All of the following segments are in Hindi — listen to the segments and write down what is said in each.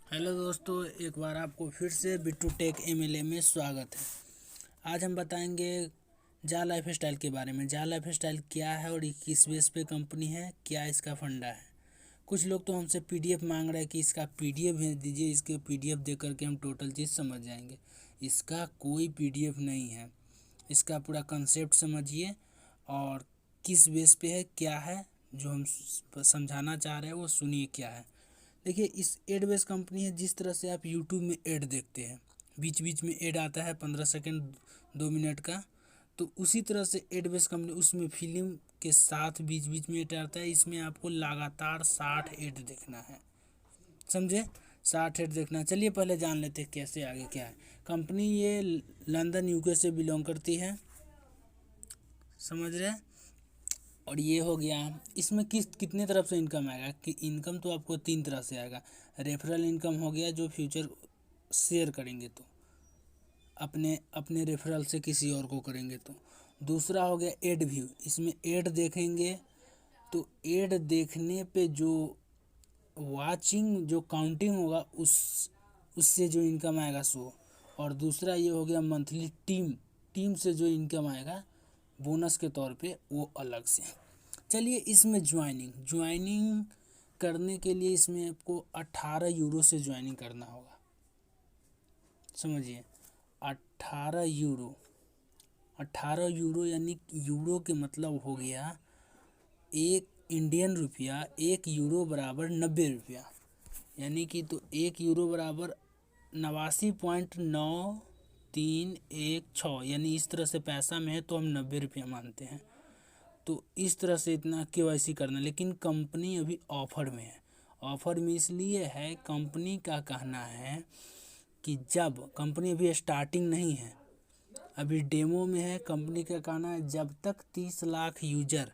हेलो दोस्तों, एक बार आपको फिर से बिट्टू टेक एमएलए में स्वागत है। आज हम बताएंगे जा लाइफ स्टाइल के बारे में। जा लाइफ स्टाइल क्या है और ये किस बेस पे कंपनी है, क्या इसका फंडा है। कुछ लोग तो हमसे पीडीएफ मांग रहे हैं कि इसका पीडीएफ भेज दीजिए, इसके पीडीएफ दे करके हम टोटल चीज़ समझ जाएंगे। इसका कोई पीडीएफ नहीं है, इसका पूरा कंसेप्ट समझिए और किस बेस पे है, क्या है जो हम समझाना चाह रहे हैं वो सुनिए क्या है। देखिए, इस एड बेस कंपनी है। जिस तरह से आप यूट्यूब में एड देखते हैं, बीच बीच में एड आता है 15 सेकंड 2 मिनट का, तो उसी तरह से एड बेस कंपनी उसमें फिल्म के साथ बीच बीच में एड आता है। इसमें आपको लगातार 60 एड देखना है, समझे। 60 एड देखना है। चलिए पहले जान लेते हैं कैसे, आगे क्या है। कंपनी ये लंदन यूके से बिलोंग करती है, समझ रहे हैं। और ये हो गया, इसमें कितने तरफ से इनकम आएगा कि इनकम तो आपको 3 तरह से आएगा। रेफरल इनकम हो गया, जो फ्यूचर शेयर करेंगे तो अपने अपने रेफरल से किसी और को करेंगे तो। दूसरा हो गया एड व्यू, इसमें एड देखेंगे तो एड देखने पे जो वाचिंग जो काउंटिंग होगा उससे जो इनकम आएगा सो। और दूसरा ये हो गया मंथली टीम टीम से जो इनकम आएगा बोनस के तौर पे, वो अलग से। चलिए, इसमें ज्वाइनिंग करने के लिए इसमें आपको 18 यूरो से ज्वाइनिंग करना होगा, समझिए। 18 यूरो, 18 यूरो यानी यूरो के मतलब हो गया 1 इंडियन रुपया। 1 यूरो बराबर 90 रुपया, यानी कि तो 1 यूरो बराबर 89.9316, यानी इस तरह से पैसा में है तो हम 90 रुपया मानते हैं। तो इस तरह से इतना केवाईसी करना। लेकिन कंपनी अभी ऑफर में है। ऑफर में इसलिए है, कंपनी का कहना है कि जब कंपनी अभी स्टार्टिंग नहीं है, अभी डेमो में है। कंपनी का कहना है जब तक 30 लाख यूजर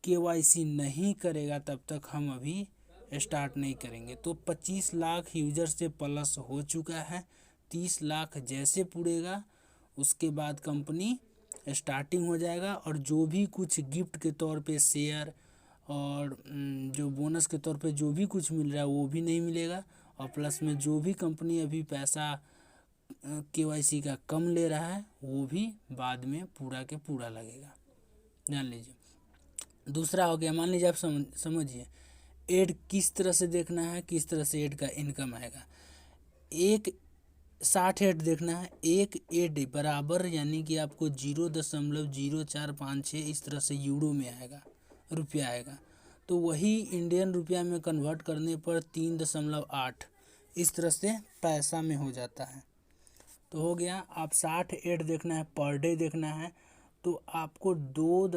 केवाईसी नहीं करेगा तब तक हम अभी स्टार्ट नहीं करेंगे। तो 25 लाख यूजर से प्लस हो चुका है। 30 लाख जैसे पूरेगा उसके बाद कंपनी स्टार्टिंग हो जाएगा। और जो भी कुछ गिफ्ट के तौर पे शेयर और जो बोनस के तौर पे जो भी कुछ मिल रहा है वो भी नहीं मिलेगा। और प्लस में जो भी कंपनी अभी पैसा केवाईसी का कम ले रहा है वो भी बाद में पूरा के पूरा लगेगा, जान लीजिए। दूसरा हो गया, मान लीजिए आप समझिए एड किस तरह से देखना है, किस तरह से एड का इनकम आएगा। एक 60 एड देखना है, एक एड बराबर यानी कि आपको 0.0456 इस तरह से यूरो में आएगा, रुपया आएगा। तो वही इंडियन रुपया में कन्वर्ट करने पर 3.8 इस तरह से पैसा में हो जाता है। तो हो गया, आप 60 एड देखना है, पर डे देखना है तो आपको 2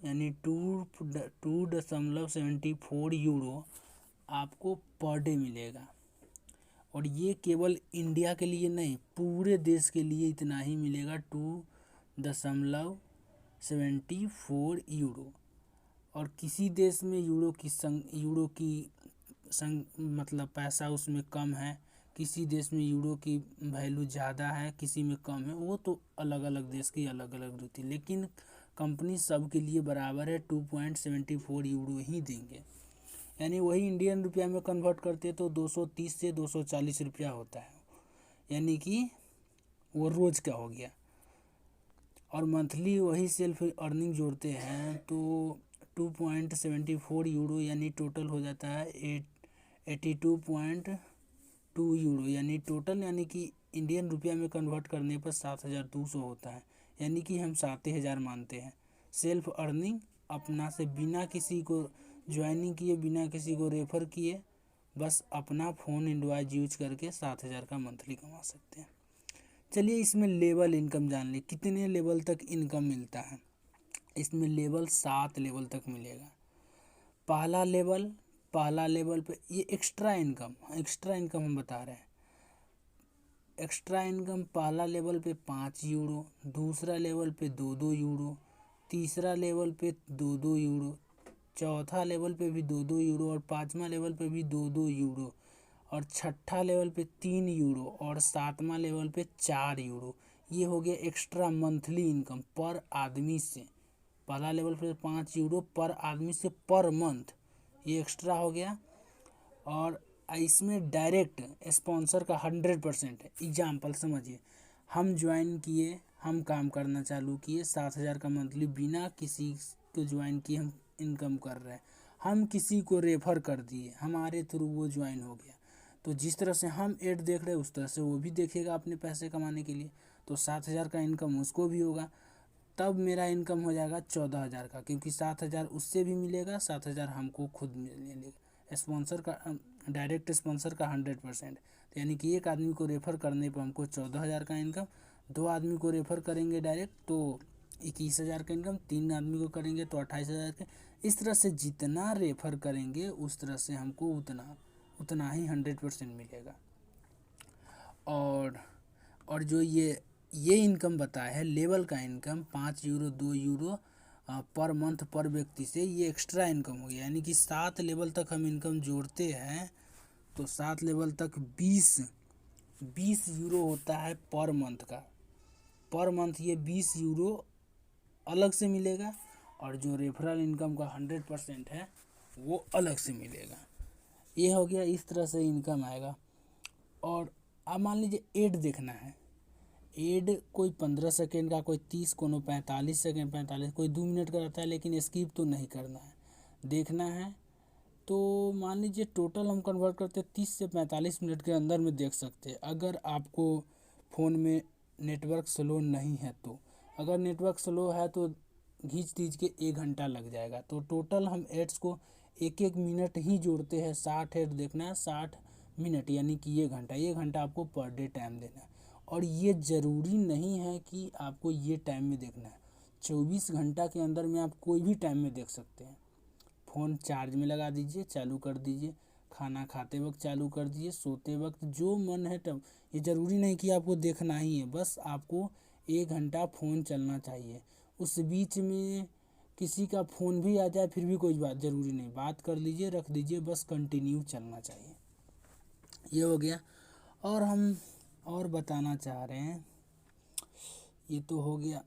यानी 2.74 यूरो आपको पर डे मिलेगा। और ये केवल इंडिया के लिए नहीं, पूरे देश के लिए इतना ही मिलेगा, 2.74 यूरो। और किसी देश में यूरो की मतलब पैसा उसमें कम है, किसी देश में यूरो की वैल्यू ज़्यादा है, किसी में कम है, वो तो अलग अलग देश की अलग अलग रहती है। लेकिन कंपनी सब के लिए बराबर है, 2.74 यूरो ही देंगे। यानी वही इंडियन रुपया में कन्वर्ट करते तो 230 से 240 रुपया होता है, यानी कि वो रोज़ का हो गया। और मंथली वही सेल्फ अर्निंग जोड़ते हैं तो 2.74 यूरो यानी टोटल हो जाता है 82.2 यूरो, यानी टोटल, यानी कि इंडियन रुपया में कन्वर्ट करने पर 7200 होता है। यानी कि हम 7000 मानते हैं सेल्फ अर्निंग, अपना से बिना किसी को ज्वाइनिंग किए, बिना किसी को रेफ़र किए, बस अपना फ़ोन एंड्रॉयड यूज करके 7000 का मंथली कमा सकते हैं। चलिए, इसमें लेवल इनकम जान ली, कितने लेवल तक इनकम मिलता है। इसमें लेवल 7 लेवल तक मिलेगा। पहला लेवल पे ये एक्स्ट्रा इनकम हम बता रहे हैं। एक्स्ट्रा इनकम पहला लेवल पे 5 यूरो, दूसरा लेवल पे 2-2 यूरो, तीसरा लेवल पे 2-2 यूरो, चौथा लेवल पे भी 2-2 यूरो, और पाँचवा लेवल पे भी 2-2 यूरो, और छठा लेवल पे 3 यूरो, और सातवां लेवल पे 4 यूरो। ये हो गया एक्स्ट्रा मंथली इनकम पर आदमी से। पहला लेवल पे 5 यूरो पर आदमी से पर मंथ, ये एक्स्ट्रा हो गया। और इसमें डायरेक्ट स्पॉन्सर का 100% है। एग्जाम्पल समझिए, हम ज्वाइन किए, हम काम करना चालू किए, 7,000 का मंथली बिना किसी को ज्वाइन किए हम इनकम कर रहे हैं। हम किसी को रेफर कर दिए, हमारे थ्रू वो ज्वाइन हो गया, तो जिस तरह से हम ऐड देख रहे हैं उस तरह से वो भी देखेगा अपने पैसे कमाने के लिए, तो 7,000 का इनकम उसको भी होगा। तब मेरा इनकम हो जाएगा 14,000 का, क्योंकि 7,000 उससे भी मिलेगा, 7,000 हमको खुद मिलेगा। स्पॉन्सर का डायरेक्ट स्पॉन्सर का 100%, तो यानी कि एक आदमी को रेफ़र करने पर हमको 14,000 का इनकम, 2 आदमी को रेफ़र करेंगे डायरेक्ट तो 21,000 का इनकम, 3 आदमी को करेंगे तो 28,000 का। इस तरह से जितना रेफ़र करेंगे उस तरह से हमको उतना ही 100% मिलेगा। और जो ये इनकम बताया है लेवल का income 5 euro 2 euro per month पर व्यक्ति से, ये एक्स्ट्रा इनकम हो गया। यानी कि 7 लेवल तक हम इनकम जोड़ते हैं तो 7 लेवल तक 20 यूरो होता है पर मंथ का। पर मंथ ये 20 यूरो अलग से मिलेगा, और जो रेफरल इनकम का 100% है वो अलग से मिलेगा। ये हो गया, इस तरह से इनकम आएगा। और अब मान लीजिए ऐड देखना है, ऐड कोई 15 सेकेंड का, कोई 30, कोनो 45 सेकेंड, 45, कोई 2 मिनट का रहता है, लेकिन स्किप तो नहीं करना है, देखना है। तो मान लीजिए टोटल हम कन्वर्ट करते हैं 30 से 45 मिनट के अंदर में देख सकते हैं, अगर आपको फ़ोन में नेटवर्क स्लो नहीं है तो। अगर नेटवर्क स्लो है तो खींच तीज के 1 घंटा लग जाएगा। तो टोटल हम एड्स को 1-1 मिनट ही जोड़ते हैं। 60 ऐड देखना है, 60 मिनट यानी कि 1 घंटा आपको पर डे टाइम देना है। और ये ज़रूरी नहीं है कि आपको ये टाइम में देखना है, 24 घंटा के अंदर में आप कोई भी टाइम में देख सकते हैं। फ़ोन चार्ज में लगा दीजिए, चालू कर दीजिए, खाना खाते वक्त चालू कर दीजिए, सोते वक्त, जो मन है तब। ये ज़रूरी नहीं कि आपको देखना ही है, बस आपको 1 घंटा फ़ोन चलना चाहिए। उस बीच में किसी का फ़ोन भी आ जाए फिर भी कोई बात ज़रूरी नहीं, बात कर लीजिए, रख दीजिए, बस कंटिन्यू चलना चाहिए। ये हो गया। और हम और बताना चाह रहे हैं, ये तो हो गया।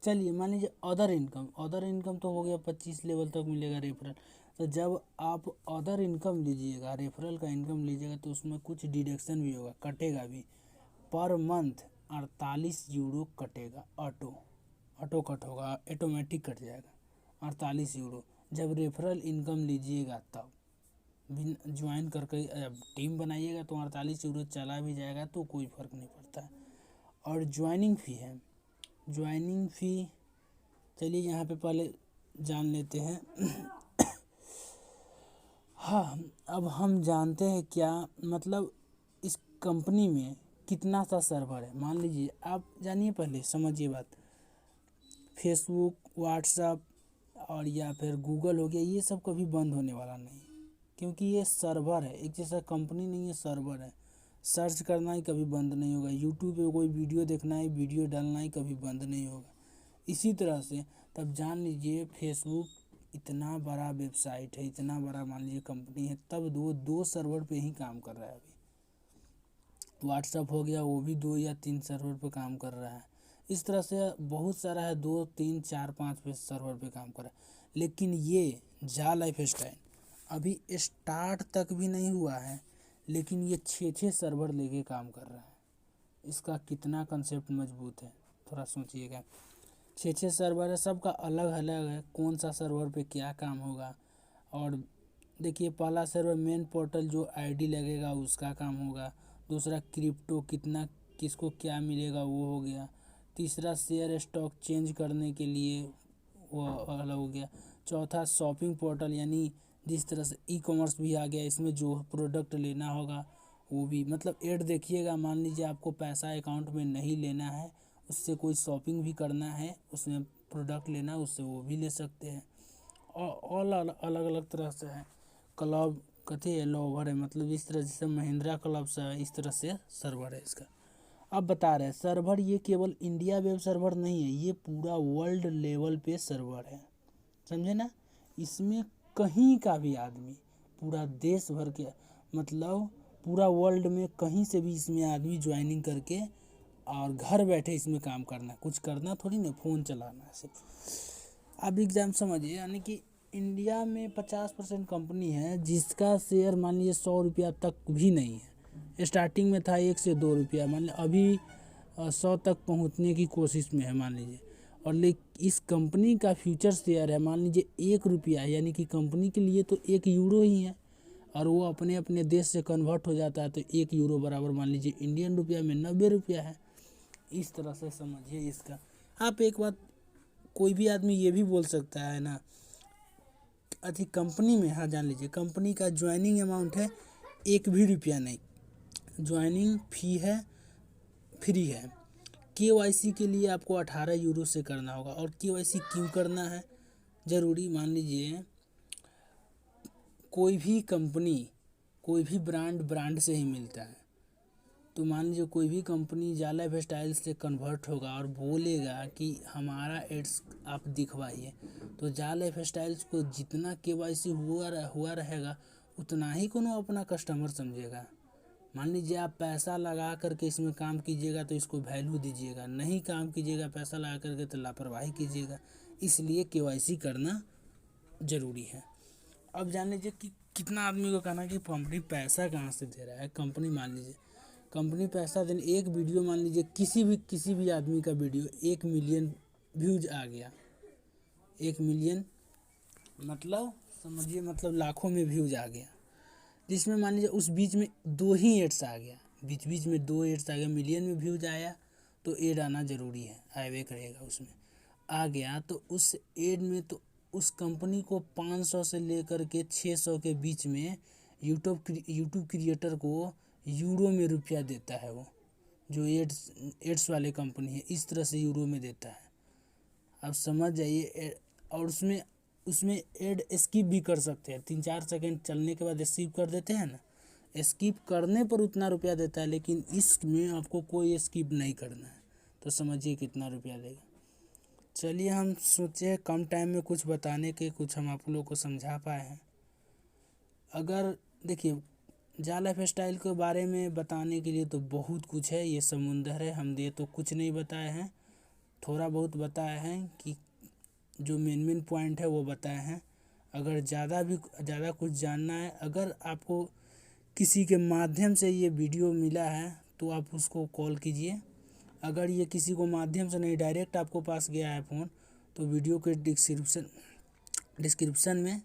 चलिए मान लीजिए अदर इनकम तो हो गया, 25 लेवल तक मिलेगा रेफरल। तो जब आप अदर इनकम लीजिएगा, रेफरल का इनकम लीजिएगा, तो उसमें कुछ डिडक्शन भी होगा, कटेगा भी। पर मंथ 48 यूरो कटेगा, ऑटो कट होगा, ऑटोमेटिक कट जाएगा 48 यूरो। जब रेफरल इनकम लीजिएगा तब ज्वाइन करके टीम बनाइएगा तो 48 यूरो चला भी जाएगा तो कोई फ़र्क नहीं पड़ता है। और ज्वाइनिंग फ़ी है, ज्वाइनिंग फ़ी चलिए यहाँ पे पहले जान लेते हैं। हाँ, अब हम जानते हैं क्या मतलब इस कंपनी में कितना सा सर्वर है। मान लीजिए आप जानिए, पहले समझिए बात। फेसबुक, व्हाट्सअप और या फिर गूगल हो गया, ये सब कभी बंद होने वाला नहीं, क्योंकि ये सर्वर है, एक जैसा कंपनी नहीं है, सर्वर है। सर्च करना ही कभी बंद नहीं होगा, यूट्यूब पे कोई वीडियो देखना है, वीडियो डालना ही कभी बंद नहीं होगा। इसी तरह से तब जान लीजिए फेसबुक इतना बड़ा वेबसाइट है, इतना बड़ा मान लीजिए कंपनी है, तब दो सर्वर पे ही काम कर रहा है अभी। व्हाट्सअप हो गया, वो भी 2 या 3 सर्वर पे काम कर रहा है। इस तरह से बहुत सारा है, 2, 3, 4, 5 पे सर्वर पे काम कर रहा है। लेकिन ये जा लाइफ स्टाइल अभी स्टार्ट तक भी नहीं हुआ है, लेकिन ये 6 सर्वर लेके काम कर रहा है। इसका कितना कंसेप्ट मजबूत है, थोड़ा सोचिएगा। 6 सर्वर है, सबका अलग अलग है, कौन सा सर्वर पे क्या काम होगा। और देखिए, पहला सर्वर मेन पोर्टल जो आईडी लगेगा उसका काम होगा। दूसरा क्रिप्टो, कितना किसको क्या मिलेगा वो हो गया। तीसरा शेयर स्टॉक चेंज करने के लिए वो अलग हो गया। चौथा शॉपिंग पोर्टल, यानी जिस तरह से ई कॉमर्स भी आ गया, इसमें जो प्रोडक्ट लेना होगा वो भी, मतलब ऐड देखिएगा। मान लीजिए आपको पैसा अकाउंट में नहीं लेना है, उससे कोई शॉपिंग भी करना है, उसमें प्रोडक्ट लेना है, उससे वो भी ले सकते हैं। और अलग अलग तरह से है। क्लब कथी है, लोवर है, मतलब इस तरह से महिंद्रा क्लब से है, इस तरह से सर्वर है इसका। अब बता रहे हैं सर्वर ये केवल इंडिया वेब सर्वर नहीं है, ये पूरा वर्ल्ड लेवल पे सर्वर है, समझे ना। इसमें कहीं का भी आदमी, पूरा देश भर के, मतलब पूरा वर्ल्ड में कहीं से भी इसमें आदमी ज्वाइनिंग करके और घर बैठे इसमें काम करना, कुछ करना थोड़ी ना, फ़ोन चलाना है सिर्फ। अब एग्जाम समझिए, यानी कि इंडिया में 50% कंपनी है जिसका शेयर मान लीजिए 100 रुपया तक भी नहीं है। स्टार्टिंग में था 1 से 2 रुपया, मान लीजिए अभी 100 तक पहुंचने की कोशिश में है मान लीजिए। और इस कंपनी का फ्यूचर शेयर है मान लीजिए 1 रुपया, यानी कि कंपनी के लिए तो 1 यूरो ही है। और वो अपने अपने देश से कन्वर्ट हो जाता है तो 1 यूरो बराबर मान लीजिए इंडियन रुपया में 90 रुपया है। इस तरह से समझिए इसका। आप एक बात, कोई भी आदमी ये भी बोल सकता है ना, अधिक कंपनी में, हाँ जान लीजिए कंपनी का ज्वाइनिंग अमाउंट है 1 भी रुपया नहीं, ज्वाइनिंग फ़ी है, फ्री है। केवाईसी के लिए आपको 18 यूरो से करना होगा। और केवाईसी क्यों करना है ज़रूरी, मान लीजिए कोई भी कंपनी, कोई भी ब्रांड से ही मिलता है। तो मान लीजिए कोई भी कंपनी जाला लाइफ स्टाइल से कन्वर्ट होगा और बोलेगा कि हमारा एड्स आप दिखवाइए, तो जाला लाइफ स्टाइल्स को जितना केवाईसी हुआ रहेगा उतना ही कोनो अपना कस्टमर समझेगा। मान लीजिए आप पैसा लगा करके इसमें काम कीजिएगा तो इसको वैल्यू दीजिएगा, नहीं काम कीजिएगा पैसा लगा करके तो लापरवाही कीजिएगा। इसलिए केवाईसी करना ज़रूरी है। अब जान लीजिए कि कितना आदमी को कहना कि कंपनी पैसा कहाँ से दे रहा है। कंपनी मान लीजिए कंपनी पैसा देने, एक वीडियो मान लीजिए किसी भी आदमी का वीडियो 1 मिलियन व्यूज आ गया, 1 मिलियन मतलब समझिए मतलब लाखों में व्यूज आ गया, जिसमें मान लीजिए उस बीच में 2 ही एड्स आ गया, बीच बीच में 2 एड्स आ गया, मिलियन में व्यूज आया तो एड आना ज़रूरी है, आए करेगा, उसमें आ गया तो उस एड में तो उस कंपनी को 500 से लेकर के 600 के बीच में यूट्यूब क्रिएटर को यूरो में रुपया देता है। वो जो एड्स वाले कंपनी है इस तरह से यूरो में देता है, आप समझ जाइए। और उसमें उसमें एड स्किप भी कर सकते हैं, 3-4 सेकंड चलने के बाद स्किप कर देते हैं ना, स्किप करने पर उतना रुपया देता है, लेकिन इसमें आपको कोई स्किप नहीं करना है। तो समझिए कितना रुपया देगा। चलिए हम सोचे कम टाइम में कुछ बताने के, कुछ हम आप लोगों को समझा पाए हैं। अगर देखिए जाला लाइफ स्टाइल के बारे में बताने के लिए तो बहुत कुछ है, ये समुंदर है, हम ये तो कुछ नहीं बताए हैं, थोड़ा बहुत बताए हैं कि जो मेन पॉइंट है वो बताए हैं। अगर ज़्यादा कुछ जानना है, अगर आपको किसी के माध्यम से ये वीडियो मिला है तो आप उसको कॉल कीजिए। अगर ये किसी को माध्यम से नहीं, डायरेक्ट आपको पास गया है फ़ोन, तो वीडियो के डिस्क्रिप्शन में